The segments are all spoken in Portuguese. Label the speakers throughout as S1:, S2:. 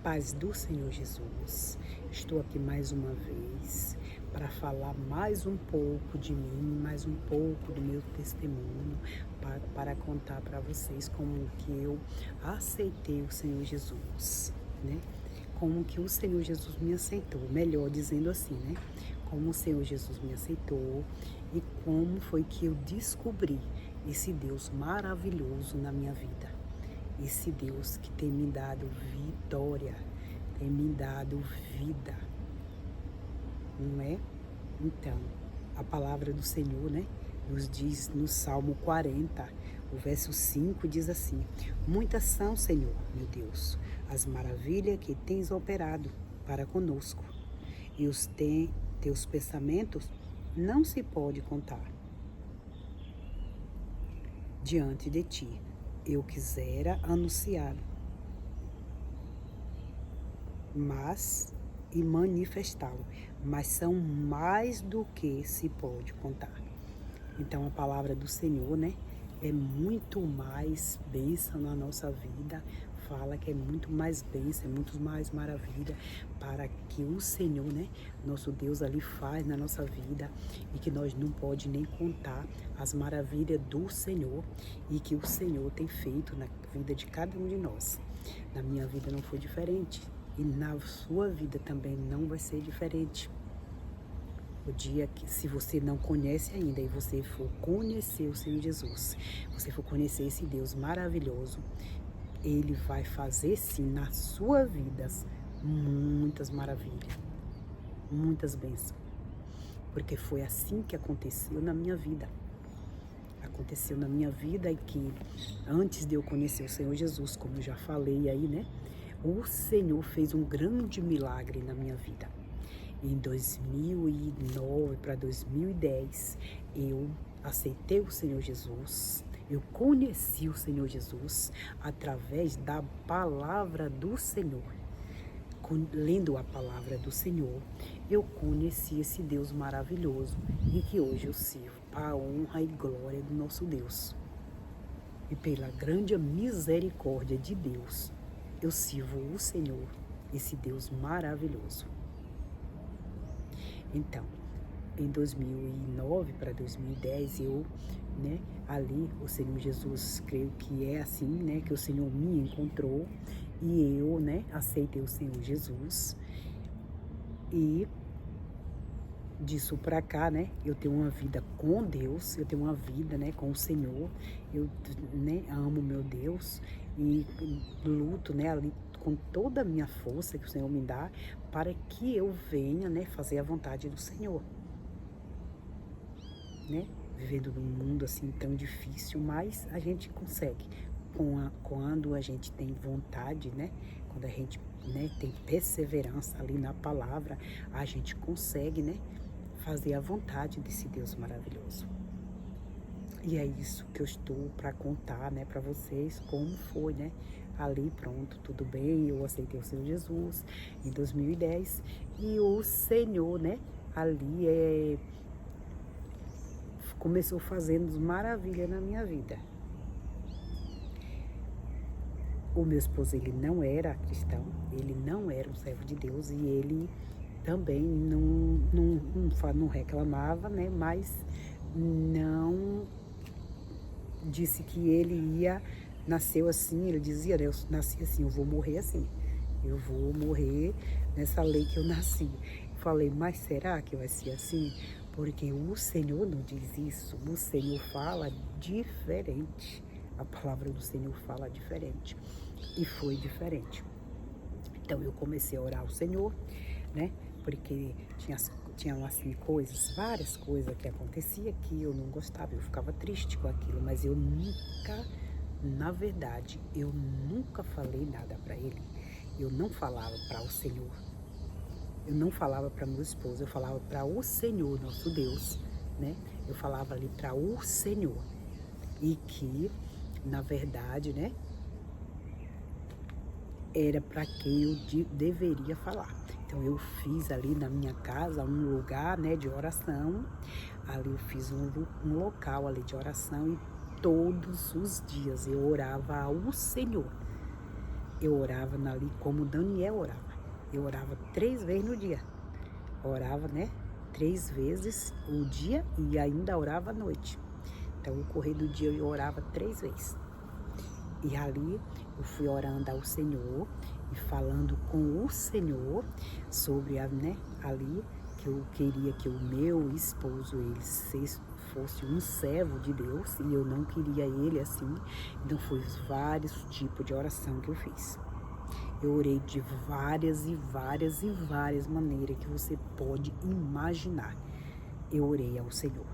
S1: paz do Senhor Jesus. Estou aqui mais uma vez para falar mais um pouco de mim, mais um pouco do meu testemunho, para contar para vocês como que eu aceitei o Senhor Jesus, né? Como que o Senhor Jesus me aceitou, melhor dizendo assim, né? Como o Senhor Jesus me aceitou e como foi que eu descobri esse Deus maravilhoso na minha vida. Esse Deus que tem me dado vitória, tem me dado vida, não é? Então, a palavra do Senhor, né, nos diz no Salmo 40, o verso 5 diz assim: muitas são, Senhor, meu Deus, as maravilhas que tens operado para conosco, e os teus pensamentos não se pode contar. Diante de ti, eu quisera anunciá-lo, e manifestá-lo, mas são mais do que se pode contar. Então a palavra do Senhor, né, é muito mais bênção na nossa vida, fala que é muito mais bênção, é muito mais maravilha para que o Senhor, né, nosso Deus ali faz na nossa vida e que nós não pode nem contar as maravilhas do Senhor e que o Senhor tem feito na vida de cada um de nós. Na minha vida não foi diferente e na sua vida também não vai ser diferente. O dia que, se você não conhece ainda e você for conhecer o Senhor Jesus, você for conhecer esse Deus maravilhoso, Ele vai fazer sim na sua vida muitas maravilhas, muitas bênçãos. Porque foi assim que aconteceu na minha vida. Aconteceu na minha vida e que antes de eu conhecer o Senhor Jesus, como eu já falei aí, né? O Senhor fez um grande milagre na minha vida. Em 2009 para 2010, eu aceitei o Senhor Jesus, eu conheci o Senhor Jesus através da palavra do Senhor. Lendo a palavra do Senhor, eu conheci esse Deus maravilhoso e que hoje eu sirvo para a honra e glória do nosso Deus. E pela grande misericórdia de Deus, eu sirvo o Senhor, esse Deus maravilhoso. Então, em 2009 para 2010, eu, né, ali o Senhor Jesus, creio que é assim, né, que o Senhor me encontrou e eu, né, aceitei o Senhor Jesus. E disso para cá, né, eu tenho uma vida com Deus, eu tenho uma vida, né, com o Senhor, eu, né, amo meu Deus e luto, né, ali com toda a minha força que o Senhor me dá para que eu venha, né, fazer a vontade do Senhor, né, vivendo num mundo assim tão difícil, mas a gente consegue, quando a gente tem vontade, né, quando a gente, né, tem perseverança ali na palavra, a gente consegue, né, fazer a vontade desse Deus maravilhoso. E é isso que eu estou para contar, né, para vocês, como foi, né, ali pronto, tudo bem, eu aceitei o Senhor Jesus em 2010 e o Senhor, né, ali começou fazendo maravilha na minha vida. O meu esposo, ele não era cristão, ele não era um servo de Deus e ele também não reclamava, né, mas não disse que ele nasceu assim, ele dizia, eu nasci assim, eu vou morrer assim, eu vou morrer nessa lei que eu nasci. Falei, mas será que vai ser assim? Porque o Senhor não diz isso, o Senhor fala diferente, a palavra do Senhor fala diferente, e foi diferente. Então eu comecei a orar ao Senhor, né, porque tinham assim coisas, várias coisas que acontecia que eu não gostava, eu ficava triste com aquilo, mas eu nunca, na verdade, eu nunca falei nada para ele. Eu não falava para o Senhor, eu não falava para meu esposo, eu falava para o Senhor, nosso Deus, né? Eu falava ali para o Senhor e que, na verdade, né, era para quem eu deveria falar. Então eu fiz ali na minha casa um lugar, né, de oração. Ali eu fiz um local ali de oração e todos os dias eu orava ao Senhor. Eu orava ali como Daniel orava. Eu orava 3 vezes no dia. Orava, né? 3 vezes o dia e ainda orava à noite. Então, no correr do dia eu orava 3 vezes. E ali eu fui orando ao Senhor e falando com o Senhor sobre ali que eu queria que o meu esposo fosse um servo de Deus e eu não queria ele assim. Então foi vários tipos de oração que eu fiz. Eu orei de várias maneiras que você pode imaginar. Eu orei ao Senhor.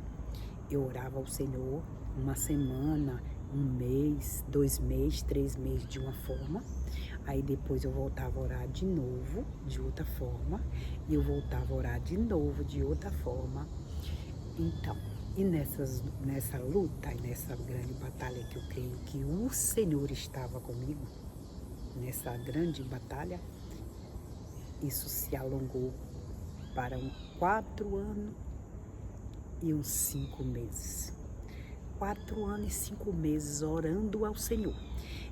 S1: Eu orava ao Senhor uma semana, 1 mês, 2 meses, 3 meses de uma forma. Aí depois eu voltava a orar de novo, de outra forma. E eu voltava a orar de novo, de outra forma. Então, e nessa luta e nessa grande batalha que eu creio que o Senhor estava comigo, nessa grande batalha, isso se alongou para 4 anos e uns 5 meses. 4 anos e 5 meses orando ao Senhor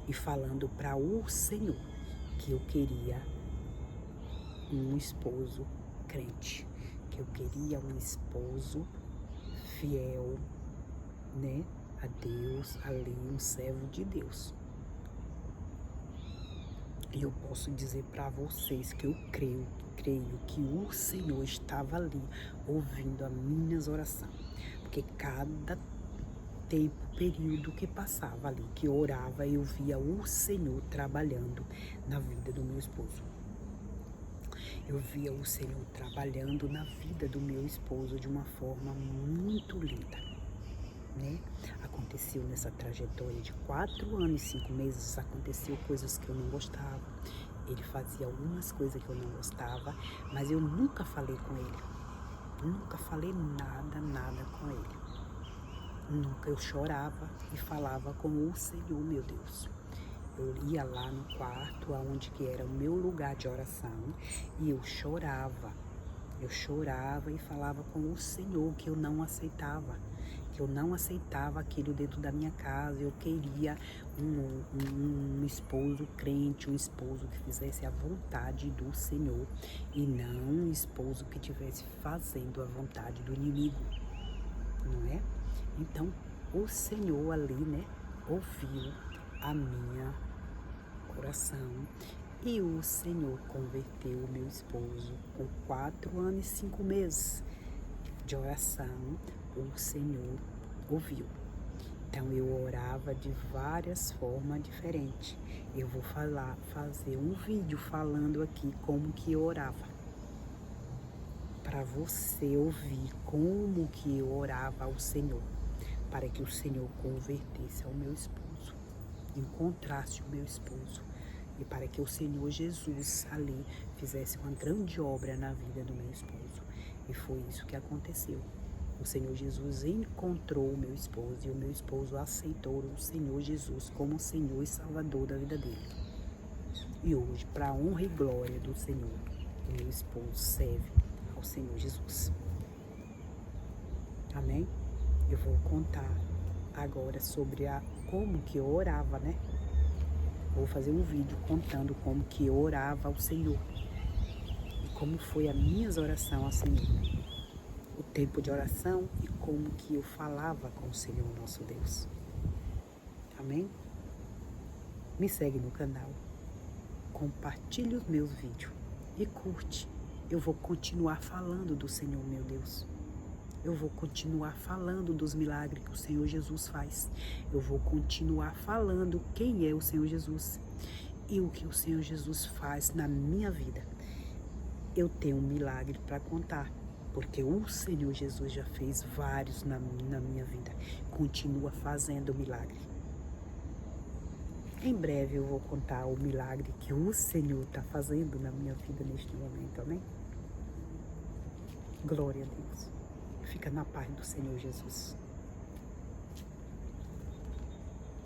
S1: e falando para o Senhor que eu queria um esposo crente, que eu queria um esposo fiel, né, a Deus, ali um servo de Deus. E eu posso dizer para vocês que eu creio que o Senhor estava ali ouvindo as minhas orações, porque cada período que passava ali, que eu orava, eu via o Senhor trabalhando na vida do meu esposo. Eu via o Senhor trabalhando na vida do meu esposo de uma forma muito linda, né? Aconteceu nessa trajetória de 4 anos e 5 meses, aconteceu coisas que eu não gostava. Ele fazia algumas coisas que eu não gostava, mas eu nunca falei com ele. Nunca falei nada com ele. Nunca. Eu chorava e falava com o Senhor, meu Deus. Eu ia lá no quarto, onde que era o meu lugar de oração, e eu chorava. Eu chorava e falava com o Senhor que eu não aceitava. Que eu não aceitava aquilo dentro da minha casa. Eu queria um esposo crente, um esposo que fizesse a vontade do Senhor e não um esposo que estivesse fazendo a vontade do inimigo, não é? Então, o Senhor ali, né, ouviu a minha oração e o Senhor converteu o meu esposo com 4 anos e 5 meses de oração. O Senhor ouviu. Então eu orava de várias formas diferentes. Eu vou fazer um vídeo falando aqui como que eu orava, para você ouvir como que eu orava ao Senhor, para que o Senhor convertesse ao meu esposo, encontrasse o meu esposo, e para que o Senhor Jesus ali fizesse uma grande obra na vida do meu esposo. E foi isso que aconteceu. O Senhor Jesus encontrou o meu esposo e o meu esposo aceitou o Senhor Jesus como Senhor e Salvador da vida dele. E hoje, para a honra e glória do Senhor, o meu esposo serve ao Senhor Jesus. Amém? Eu vou contar agora sobre como que eu orava, né? Vou fazer um vídeo contando como que eu orava ao Senhor e como foi a minha oração ao Senhor, o tempo de oração e como que eu falava com o Senhor nosso Deus. Amém? Me segue no canal, compartilhe os meus vídeos e curte. Eu vou continuar falando do Senhor, meu Deus. Eu vou continuar falando dos milagres que o Senhor Jesus faz. Eu vou continuar falando quem é o Senhor Jesus e o que o Senhor Jesus faz na minha vida. Eu tenho um milagre para contar, porque o Senhor Jesus já fez vários na minha vida. Continua fazendo milagre. Em breve eu vou contar o milagre que o Senhor está fazendo na minha vida neste momento, amém? Glória a Deus. Fica na paz do Senhor Jesus.